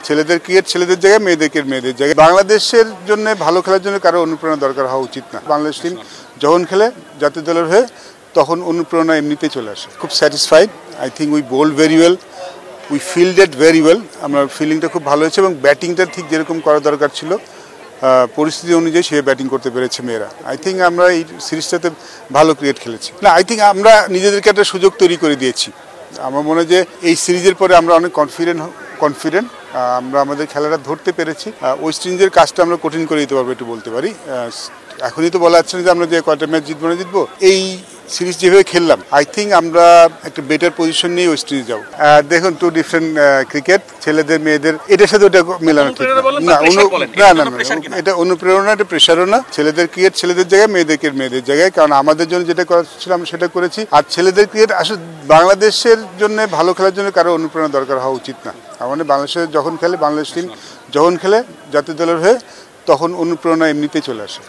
ছেলেদের ক্রিকেট ছেলেদের জায়গায়, মেয়েদের জায়গায়। বাংলাদেশের জন্য ভালো খেলার জন্য কারো অনুপ্রেরণা দরকার হওয়া উচিত না। বাংলাদেশ টিম যখন খেলে জাতীয় দলের হয়ে তখন অনুপ্রেরণা এমনিতেই চলে আসে। খুব satisfied. I think we bowled very well, we fielded very well. আমার ফিল্ডিংটা খুব ভালো হয়েছে এবং ব্যাটিংটা ঠিক যেরকম করা দরকার ছিল পরিস্থিতি অনুযায়ী সে ব্যাটিং করতে পেরেছে মেয়েরা। আই থিঙ্ক আমরা এই সিরিজটাতে ভালো ক্রিকেট খেলেছি। না, আই থিঙ্ক আমরা নিজেদেরকে একটা সুযোগ তৈরি করে দিয়েছি। আমার মনে হয় যে এই সিরিজের পরে আমরা অনেক কনফিডেন্ট আমরা আমাদের খেলাটা ধরতে পেরেছি। ওয়েস্ট ইন্ডিজের কাজটা আমরা কঠিন করে দিতে পারবো, একটু বলতে পারি। এখনই তো বলা যাচ্ছে না যে আমরা যে কয়টা ম্যাচ জিতবো। এই সিরিজ যেভাবে খেললাম, আই থিঙ্ক আমরা একটা বেটার পজিশন নিয়ে ওয়েস্ট ইন্ডিজ যাবো। দেখুন, টু ডিফারেন্ট ক্রিকেট, ছেলেদের মেয়েদের, এটার সাথে ওটা মেলানো ঠিক না। এটা অনুপ্রেরণা, এটা প্রেশারও না। ছেলেদের ক্রিকেট ছেলেদের জায়গায়, মেয়েদের জায়গায়। কারণ আমাদের জন্য যেটা করা ছিল আমরা সেটা করেছি। আর ছেলেদের ক্রিকেট আসলে বাংলাদেশের জন্য ভালো খেলার জন্য কারো অনুপ্রেরণা দরকার হওয়া উচিত না। মানে বাংলাদেশে যখন খেলে, বাংলাদেশ টিম যখন খেলে জাতীয় দলের হয়ে তখন অনুপ্রেরণা এমনিতেই চলে আসে।